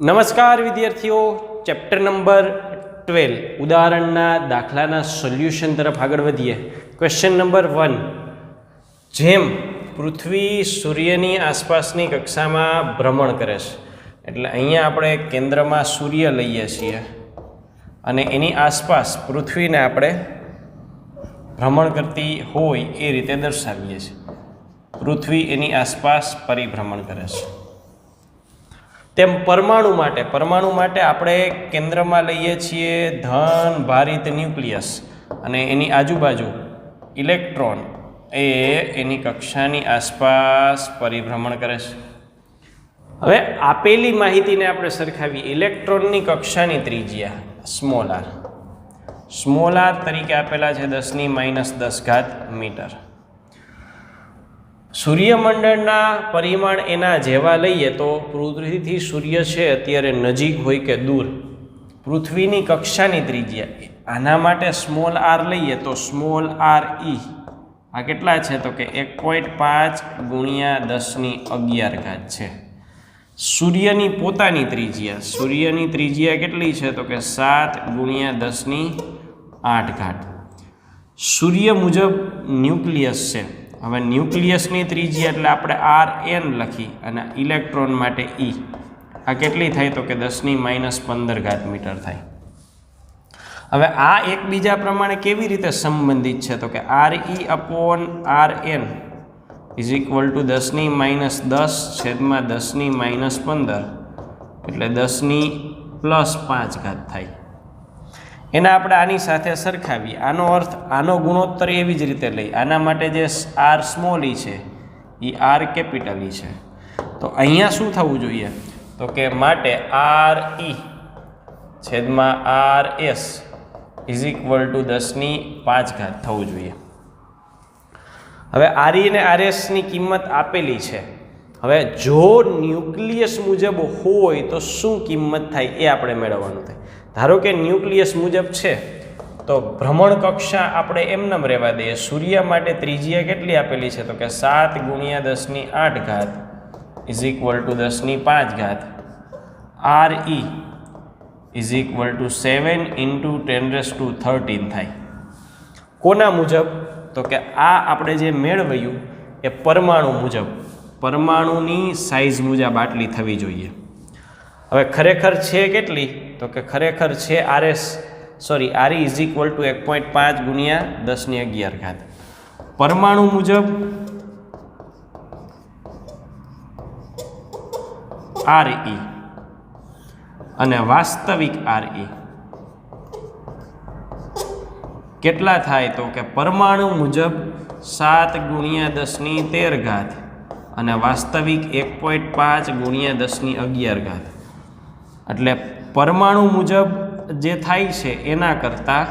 નમસ્કાર વિદ્યાર્થીઓ, chapter number 12 ઉદાહરણના દાખલાના solution તરફ આગળ વધીએ. Question number 1. જેમ પૃથ્વી સૂર્યની આસપાસની કક્ષામાં ભ્રમણ કરે છે, એટલે અહીંયા આપણે કેન્દ્રમાં સૂર્ય લઈએ છીએ અને એની આસપાસ પૃથ્વીને આપણે ભ્રમણ કરતી હોય એ રીતે દર્શાવીએ છીએ. પૃથ્વી એની આસપાસ પરિભ્રમણ કરે છે. તેમ પરમાણુ માટે આપણે કેન્દ્રમાં લઈએ છીએ ધન ભારિત ન્યુક્લિયસ અને એની આજુબાજુ ઇલેક્ટ્રોન એ એની કક્ષાની આસપાસ પરિભ્રમણ કરે છે. હવે આપેલી માહિતીને આપણે સરખાવીએ. ઇલેક્ટ્રોનની કક્ષાની ત્રિજ્યા સ્મોલ આર તરીકે આપેલા છે 10⁻10 મીટર. સૂર્યમંડળના પરિમાણ એના જેવા લઈએ તો પૃથ્વીથી સૂર્ય છે અત્યારે નજીક હોય કે દૂર, પૃથ્વીની કક્ષાની ત્રિજ્યા આના માટે સ્મોલ આર લઈએ તો સ્મોલ આર ઈ આ કેટલા છે તો કે 1.5 × 10⁻11 છે. સૂર્યની પોતાની ત્રિજ્યા કેટલી છે તો કે 7 × 10⁸. સૂર્ય મુજબ ન્યુક્લિયસ છે. હવે ન્યુક્લિયસની ત્રિજ્યા એટલે આપણે Rn લખી અને ઇલેક્ટ્રોન માટે E આ કેટલી થાય તો કે 10⁻15 મીટર થાય. હવે આ એકબીજા પ્રમાણે કેવી રીતે સંબંધિત છે તો કે Re/Rn = 10⁻10/10⁻15 એટલે 10⁻+5 થાય. એને આપણે આની સાથે સરખાવીએ. આનો અર્થ આનો ગુણોત્તર એવી જ રીતે લઈ. આના માટે જે આર સ્મોલ ઈ છે એ આર કેપિટલ ઈ છે. તો અહીંયા શું થવું જોઈએ તો કે માટે Re/Rs = 10⁵ થવું જોઈએ. હવે Re અને Rsની કિંમત આપેલી છે. હવે જો ન્યુક્લિયસ મુજબ હોય તો શું કિંમત થાય એ આપણે મેળવવાનું થાય. ધારો કે ન્યુક્લિયસ મુજબ છે તો ભ્રમણ કક્ષા આપણે એમનેમ રહેવા દઈએ. સૂર્ય માટે ત્રિજ્યા કેટલી આપેલી છે તો કે 7 × 10⁸ = 10⁵. Re = 7 × 10⁻13 થાય. કોના મુજબ તો કે આ આપણે જે મેળવ્યું એ પરમાણુ મુજબ, પરમાણુની સાઇઝ મુજબ આટલી થવી જોઈએ. હવે ખરેખર છે કેટલી તો કે ખરેખર છે Re = 1.5 × 10⁻11. પરમાણુ મુજબ Re અને વાસ્તવિક Re કેટલા થાય તો કે પરમાણુ મુજબ 7 × 10⁻13 અને વાસ્તવિક 1.5 × 10⁻11. એટલે પરમાણુ મુજબ જે થાય છે એના કરતાં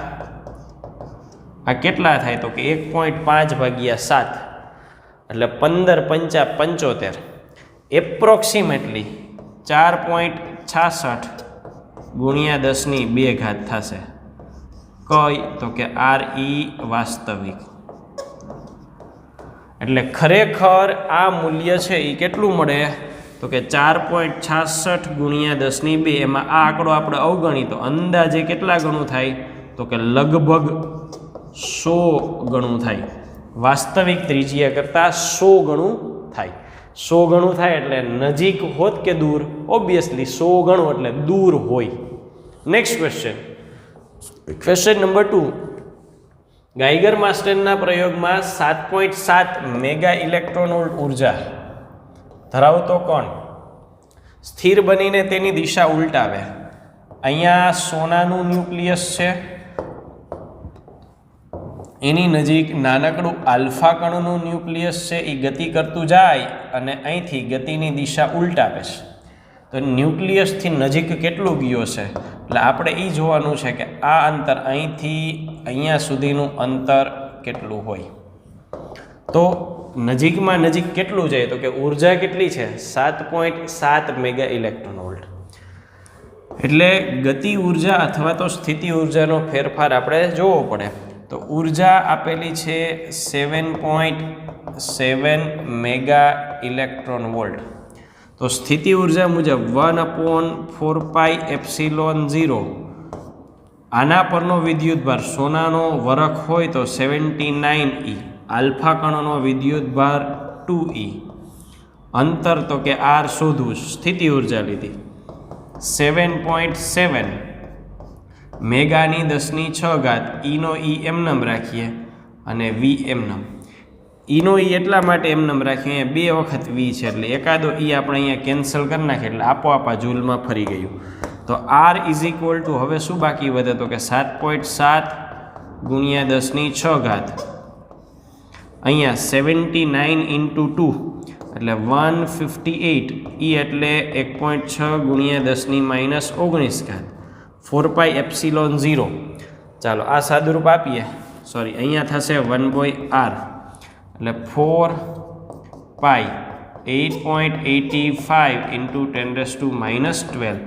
આ કેટલા થાય તો કે 1.5/7 એટલે 15×5 = 75. એપ્રોક્સિમેટલી 4.66 × 10⁻2 થશે. કઈ તો કે Re વાસ્તવિક. એટલે ખરેખર આ મૂલ્ય છે એ કેટલું મળે તો કે 4.66 × 10⁻2. એમાં આ આંકડો આપણે અવગણી તો અંદાજે કેટલા ગણું થાય તો કે લગભગ 100 ગણું થાય. વાસ્તવિક ત્રિજ્યા કરતાં 100 ગણું થાય. 100 ગણું થાય એટલે નજીક હોત કે દૂર? ઓબ્વિયસલી 100 ગણું એટલે દૂર હોય. Next question number 2. ગાઈગર માસ્ટરના પ્રયોગમાં 7.7 મેગા ઇલેક્ટ્રોન વોલ્ટ ઉર્જા ધરાવતો કણ સ્થિર બનીને તેની દિશા ઉલટાવે. અહીંયા સોનાનું ન્યુક્લિયસ છે, એની નજીક નાનકડું આલ્ફા કણનું ન્યુક્લિયસ છે. એ ગતિ કરતું જાય અને અહીંથી ગતિની દિશા ઉલટાવે છે. તો ન્યુક્લિયસથી નજીક કેટલું ગયો છે એટલે આપણે એ જોવાનું છે કે આ અંતર અહીંથી અહીંયા સુધીનું અંતર કેટલું હોય. તો નજીકમાં નજીક કેટલું જાય તો કે ઉર્જા કેટલી છે 7.7 મેગા ઇલેક્ટ્રોન વોલ્ટ. એટલે ગતિ ઉર્જા અથવા તો સ્થિતિ ઉર્જાનો ફેરફાર આપણે જોવો પડે. તો ઉર્જા આપેલી છે 7.7 મેગા ઇલેક્ટ્રોન વોલ્ટ. તો તો સ્થિતિ ઉર્જા મુજબ 1/4πε0 આના પરનો વિદ્યુતભાર સોનાનો વરખ હોય તો 79 E, આલ્ફા કણનો વિદ્યુતભાર 2 E, અંતર તો કે R શોધવું, સ્થિતિ ઉર્જા લીધી 7.7 મેગાની 10⁶ ઈનો ઈ એમનમ રાખીએ અને વી એમનમ. ઈનો ઈ એટલા માટે એમનમ રાખીએ, અહીંયા 2 વખત વી છે એટલે એકાદો ઈ આપણે અહીંયા કેન્સલ કરી નાખીએ એટલે આપોઆપ આ જૂલમાં ફરી ગયું. તો R ઇઝ ઇક્વલ ટુ હવે શું બાકી વધે તો કે 7.7 ગુણ્યા 10⁶ અહીંયા 79 × 2 એટલે 158 ઈ એટલે 1.6 ગુણ્યા 10⁻19 4πε0. ચાલો આ સાદુરૂપ આપીએ, સોરી અહીંયા થશે 1/r એટલે 4π 8.85 × 10⁻12.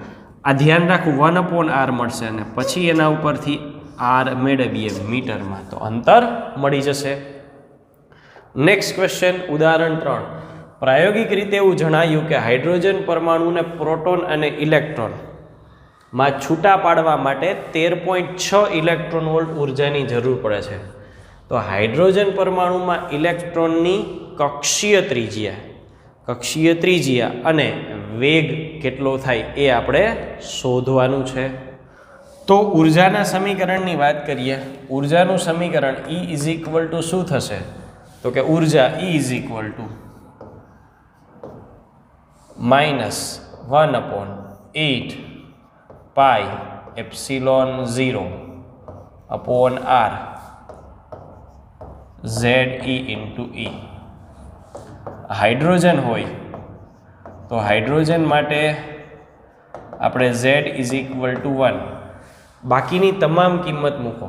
આ ધ્યાન રાખવું 1/r મળશે અને પછી એના ઉપરથી r મેળવીએ મીટરમાં તો અંતર મળી જશે. નેક્સ્ટ ક્વેશ્ચન ઉદાહરણ 3. પ્રાયોગિક રીતે એવું જણાયું કે હાઇડ્રોજન પરમાણુને પ્રોટોન અને ઇલેક્ટ્રોન માં છૂટા પાડવા માટે 13.6 ઇલેક્ટ્રોન વોલ્ટ ઉર્જાની જરૂર પડે છે. તો હાઇડ્રોજન પરમાણુમાં ઇલેક્ટ્રોનની કક્ષીય ત્રિજ્યા અને વેગ કેટલો થાય એ આપણે શોધવાનું છે. તો ઉર્જાના સમીકરણની વાત કરીએ. ઉર્જાનું સમીકરણ E ઇઝ ઇક્વલ ટુ શું થશે તો કે ઉર્જા E is equal two -1/8πε0/r ZE × E. Hydrogen હોય તો હાઇડ્રોજન માટે આપણે Z ઇઝ ઇક્વલ ટુ 1, બાકીની તમામ કિંમત મૂકો.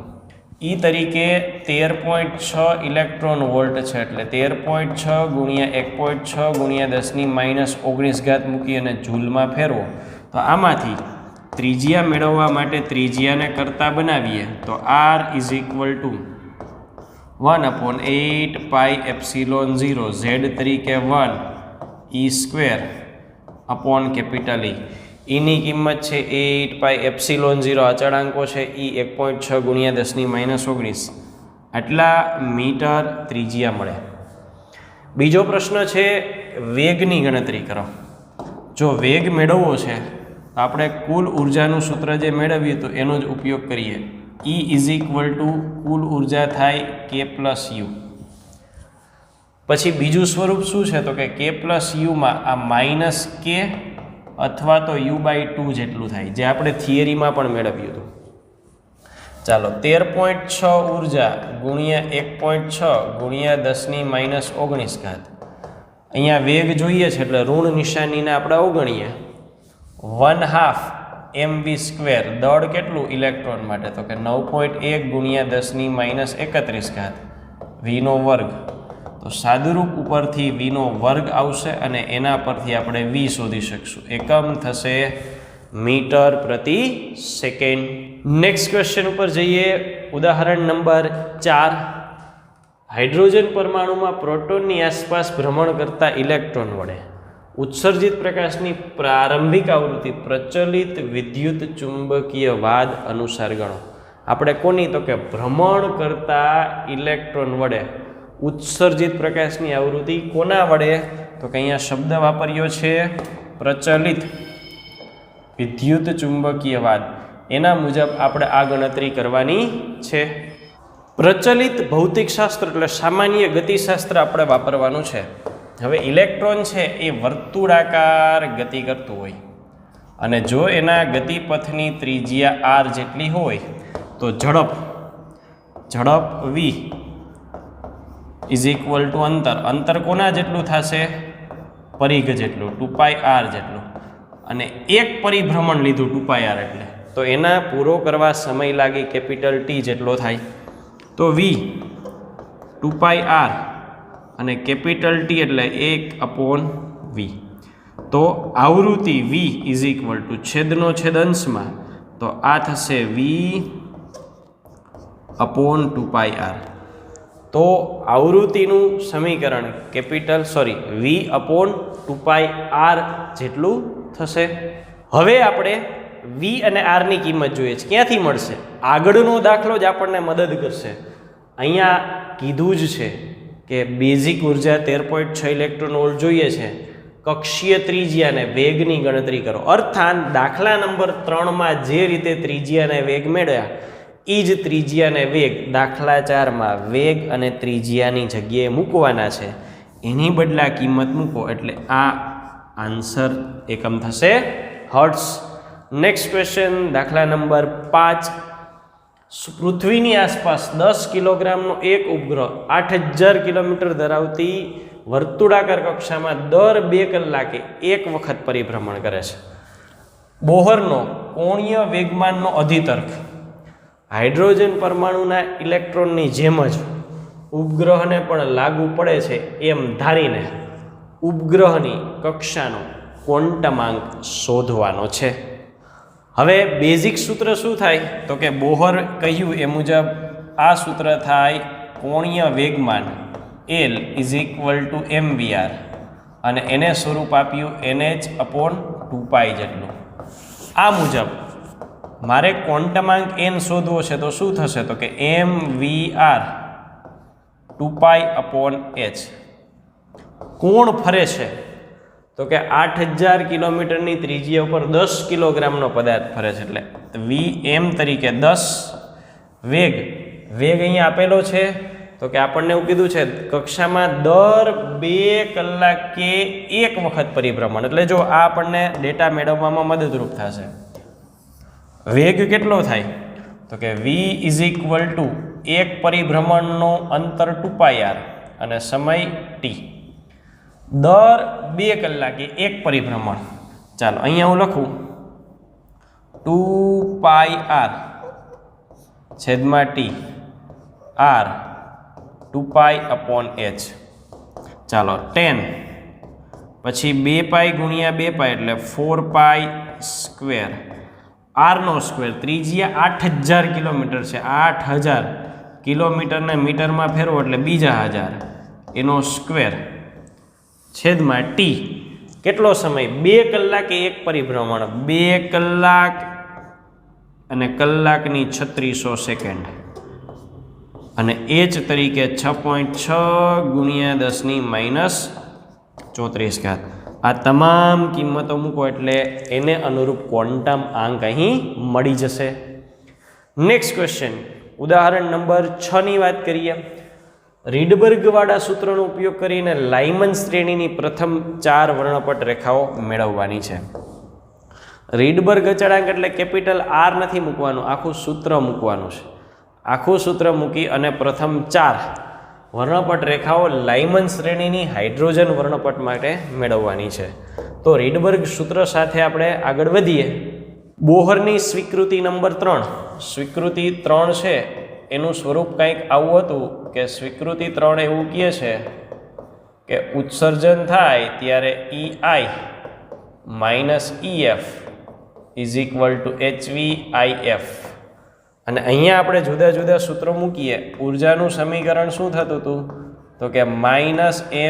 E તરીકે 13.6 ઇલેક્ટ્રોન વોલ્ટ છે એટલે 13.6 ગુણ્યા 1.6 ગુણ્યા 10⁻19 મૂકી અને જૂલમાં ફેરવો તો આમાંથી ત્રિજ્યા મેળવવા માટે ત્રિજ્યાને કરતા બનાવીએ તો R is equal to 1/8πε0 Z તરીકે 1 E²/E. ઈની કિંમત છે 8πε0, અચળાંકો છે E 1.6 ગુણ્યા 10⁻19 આટલા મીટર ત્રિજ્યા મળે. બીજો પ્રશ્ન છે વેગની ગણતરી કરો. જો વેગ મેળવવો છે તો આપણે કુલ ઉર્જાનું સૂત્ર જે મેળવ્યું હતું એનો જ ઉપયોગ કરીએ. E ઇઝ ઇક્વલ ટુ કુલ ઉર્જા થાય K + U. પછી બીજું સ્વરૂપ શું છે તો કે K + Uમાં આ -K અથવા તો U/2 જેટલું થાય, જે આપણે થિયરીમાં પણ મેળવ્યું હતું. ચાલો 13.6 ઉર્જા ગુણ્યા 1.6 ગુણ્યા 10⁻19. અહીંયા વેગ જોઈએ છે એટલે ઋણ નિશાનીને આપણે અવગણીએ. 1/2 mv². દળ કેટલું ઇલેક્ટ્રોન માટે તો કે 9.1 ગુણ્યા 10⁻31 v². તો સાદુરૂપ ઉપરથી v² આવશે અને એના પરથી આપણે v શોધી શકશું. એકમ થશે મીટર પ્રતિ સેકન્ડ. નેક્સ્ટ ક્વેશ્ચન ઉપર જઈએ. ઉદાહરણ નંબર 4. હાઇડ્રોજન પરમાણુમાં પ્રોટોનની આસપાસ ભ્રમણ કરતા ઇલેક્ટ્રોન વડે ઉત્સર્જિત પ્રકાશની પ્રારંભિક આવૃત્તિ પ્રચલિત વિદ્યુત ચુંબકીય વાદ અનુસાર ગણો. આપણે કોની તો કે ભ્રમણ કરતા ઇલેક્ટ્રોન વડે ઉત્સર્જિત પ્રકાશની આવૃત્તિ કોના વડે તો કે અહીંયા શબ્દ વાપર્યો છે પ્રચલિત વિદ્યુત ચુંબકીય વાદ. એના મુજબ આપણે આ ગણતરી કરવાની છે. પ્રચલિત ભૌતિકશાસ્ત્ર એટલે સામાન્ય ગતિશાસ્ત્ર આપણે વાપરવાનું છે. હવે ઇલેક્ટ્રોન છે એ વર્તુળાકાર ગતિ કરતું હોય અને જો એના ગતિપથની ત્રિજ્યા r જેટલી હોય તો ઝડપ v ઇઝ ઇક્વલ ટુ અંતર કોના જેટલું થશે પરિઘ જેટલું 2πr જેટલું, અને એક પરિભ્રમણ લીધું 2πr એટલે તો એના પૂરો કરવા સમય લાગે કેપિટલ T જેટલો થાય. તો v 2πr અને કેપિટલ T એટલે 1/v. તો આવૃત્તિ v ઇઝ ઇક્વલ ટુ છેદનો છેદ અંશમાં તો આ થશે v/2πr. તો આવૃત્તિનું સમીકરણ V/2πr જેટલું થશે. હવે આપણે V અને R ની કિંમત જોઈએ છે. ક્યાંથી મળશે? આગળનો દાખલો જ આપણને મદદ કરશે. અહીંયા કીધું જ છે કે બેઝિક ઉર્જા 13.6 ઇલેક્ટ્રોન વોલ્ટ જોઈએ છે. કક્ષીય ત્રિજ્યા અને વેગની ગણતરી કરો. અર્થાત દાખલા નંબર 3માં જે રીતે ત્રિજ્યા અને વેગ મેળવ્યા એ જ ત્રિજ્યા અને વેગ દાખલા 4માં વેગ અને ત્રિજ્યાની જગ્યાએ મૂકવાના છે. એની બદલા કિંમત મૂકો એટલે આ આન્સર એકમ થશે હર્ટ્ઝ. નેક્સ્ટ ક્વેશ્ચન દાખલા નંબર 5. પૃથ્વીની આસપાસ 10 કિલોગ્રામનો એક ઉપગ્રહ 8000 કિલોમીટર ધરાવતી વર્તુળાકાર કક્ષામાં દર 2 કલાકે એક વખત પરિભ્રમણ કરે છે. બોહરનો કોણીય વેગમાનનો અધિતર્ક હાઇડ્રોજન પરમાણુના ઇલેક્ટ્રોનની જેમ જ ઉપગ્રહને પણ લાગુ પડે છે એમ ધારીને ઉપગ્રહની કક્ષાનો ક્વોન્ટમાંક શોધવાનો છે. હવે બેઝિક સૂત્ર શું થાય? તો કે બોહર કહ્યું એ મુજબ આ સૂત્ર થાય કોણીય વેગમાન L = mvr અને એને સ્વરૂપ આપ્યું nh/2π જેટલું. આ મુજબ મારે ક્વોન્ટમાંક n શોધવો છે તો શું થશે? તો કે mvr 2π/h. કોણ ફરે છે? તો કે 8000 કિલોમીટરની ત્રિજ્યા ઉપર 10 કિલોગ્રામનો પદાર્થ ફરે છે એટલે vm તરીકે 10. વેગ અહીંયા આપેલો છે તો કે આપણને એવું કીધું છે કક્ષામાં દર 2 કલાકે એક વખત પરિભ્રમણ, એટલે જો આ આપણને ડેટા મેળવવામાં મદદરૂપ થશે. વેગ કેટલો થાય? તો કે v = એક પરિભ્રમણનો અંતર 2πr અને સમય t. દર 2 કલાકે એક પરિભ્રમણ. ચાલો અહીંયા હું લખું 2πr/t r 2π/h. ચાલો 10 પછી 2π × 2π એટલે 4π². r² ત્રિજ્યા 8000 કિલોમીટર છે. 8000 કિલોમીટરને મીટરમાં ફેરવો એટલે બીજા 1000 એનો સ્ક્વેર છેદમાં t. કેટલો સમય? 2 કલાકે એક પરિભ્રમણ. 2 કલાક અને કલાકની 3600 સેકન્ડ અને h તરીકે 6.6 × 10⁻34. આ તમામ કિંમતો મૂકો એટલે એને અનુરૂપ ક્વોન્ટમ આંક અહીં મળી જશે. નેક્સ્ટ ક્વેશ્ચન ઉદાહરણ નંબર 6 ની વાત કરીએ. રીડબર્ગવાળા સૂત્રનો ઉપયોગ કરીને લાઇમન શ્રેણીની પ્રથમ 4 વર્ણપટ રેખાઓ મેળવવાની છે. રીડબર્ગ અચળાંક એટલે કેપિટલ R નથી મૂકવાનું, આખું સૂત્ર મૂકવાનું છે. આખું સૂત્ર મૂકી અને પ્રથમ 4 વર્ણપટ રેખાઓ લાઇમન શ્રેણીની હાઇડ્રોજન વર્ણપટ માટે મેળવવાની છે. તો રીડબર્ગ સૂત્ર સાથે આપણે આગળ વધીએ. બોહરની સ્વીકૃતિ નંબર 3. સ્વીકૃતિ 3 છે એનું સ્વરૂપ કંઈક આવું હતું કે સ્વીકૃતિ 3 એવું કહે છે કે ઉત્સર્જન થાય ત્યારે EI - EF = HV/IF. અને અહીંયા આપણે જુદા જુદા સૂત્રો મૂકીએ. ઉર્જાનું સમીકરણ શું થતું હતું? તો કે -mz² e⁴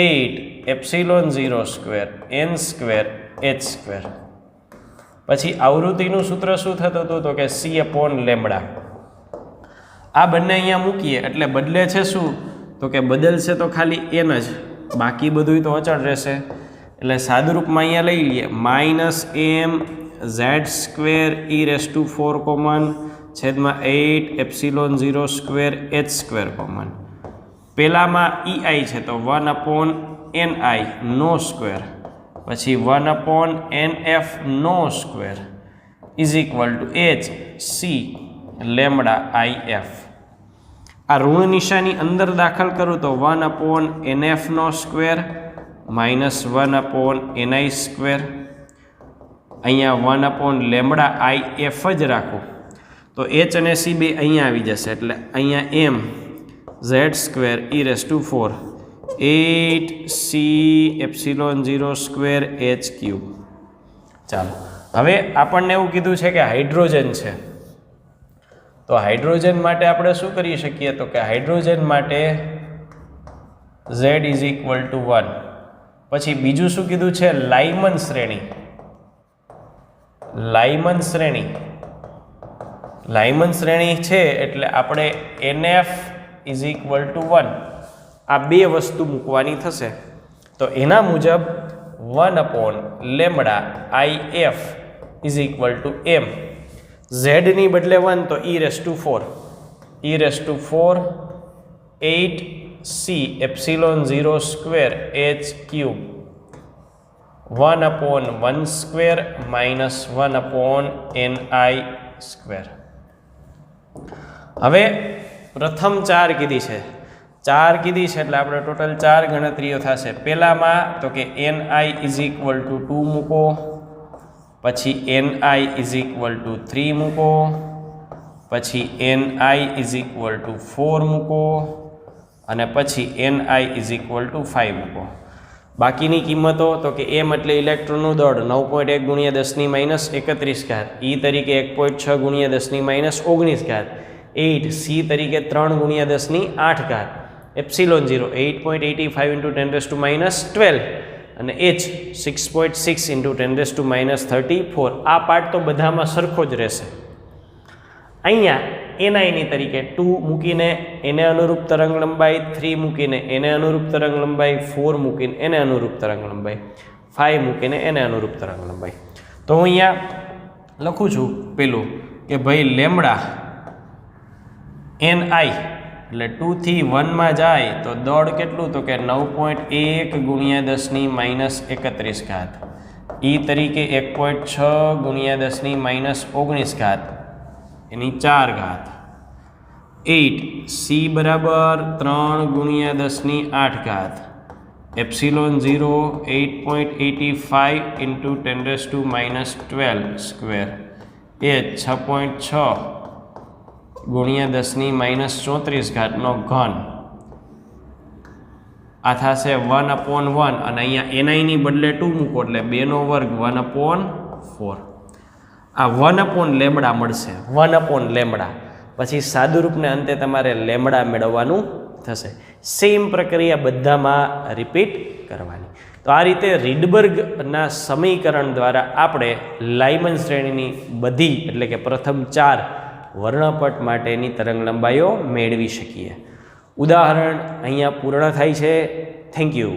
8ε02 n²h². પછી આવૃત્તિનું સૂત્ર શું થતું હતું? તો કે c/λ. આ બંને અહીંયા મૂકીએ એટલે બદલે છે શું? તો કે બદલશે તો ખાલી n જ, બાકી બધું તો અચળ રહેશે. એટલે સાદુરૂપમાં અહીંયા લઈ લઈએ -mz² e⁴ કોમન છેદમાં 8ε02 h² કોમન. પહેલામાં EI છે તો 1/ni નો સ્ક્વેર પછી 1/nf નો સ્ક્વેર = hc⁻IF. આ ઋણ નિશાની અંદર દાખલ કરું તો 1/nf નો સ્ક્વેર -1/ni². અહીંયા 1/λIF જ રાખું તો h અને c બે અહીંયા આવી જશે એટલે અહીંયા mz² e⁴ 8c⁻02 h³. ચાલો હવે આપણને એવું કીધું છે કે હાઇડ્રોજન છે તો હાઇડ્રોજન માટે આપણે શું કરી શકીએ તો કે હાઇડ્રોજન માટે Z = 1. પછી બીજું શું કીધું છે લાઇમન શ્રેણી. લાઇમન શ્રેણી છે એટલે આપણે NF = 1 આ બે વસ્તુ મૂકવાની થશે. તો એના મુજબ 1/λ IF = m. Z ની બદલે 1 તો e⁴ 8C ε02 h³ 1/1² - 1/ni². હવે પ્રથમ 4 કીધી છે એટલે આપણે ટોટલ 4 ગણતરીઓ થશે. પહેલામાં તો કે ni = 2 મૂકો, પછી ni = 3 મૂકો, પછી ni = 4 મૂકો અને પછી ni = 5 મૂકો. બાકીની કિંમતો તો કે m એટલે ઇલેક્ટ્રોનનું દળ 9.1 × 10⁻31, e તરીકે 1.6 × 10⁻19, 8 c તરીકે 3 × 10⁸, ε0 8.85 × 10⁻12 અને h 6.6 × 10⁻34. આ પાર્ટ તો બધામાં સરખો જ રહેશે. અહીંયા ni ની તરીકે 2 મૂકીને એને અનુરૂપ તરંગ લંબાઈ, 3 મૂકીને એને અનુરૂપ તરંગ લંબાઈ, 4 મૂકીને એને અનુરૂપ તરંગ લંબાઈ, 5 મૂકીને એને અનુરૂપ તરંગ લંબાઈ. તો હું અહીંયા લખું છું પેલું કે ભાઈ લેમ્બડા ni એટલે 2 થી 1 માં જાય તો દળ કેટલું તો કે 9.1 × 10⁻31, e તરીકે 1.6 × 10⁻19 એની 4 8 c બરાબર 3 × 10⁸, ε0 8.85 × 10⁻12², h 6.6 × 10⁻34 નો ઘન. આ થશે 1/1 અને અહીંયા ni ની બદલે 2 મૂકો એટલે 2 નો વર્ગ 1/4. આ 1/λ મળશે. 1/λ પછી સાદુરૂપને અંતે તમારે લેમ્બડા મેળવવાનું થશે. સેમ પ્રક્રિયા બધામાં રિપીટ કરવાની. તો આ રીતે રીડબર્ગના સમીકરણ દ્વારા આપણે લાઇમન શ્રેણીની બધી એટલે કે પ્રથમ 4 વર્ણપટ માટેની તરંગ લંબાઈઓ મેળવી શકીએ. ઉદાહરણ અહીંયા પૂર્ણ થાય છે. Thank you.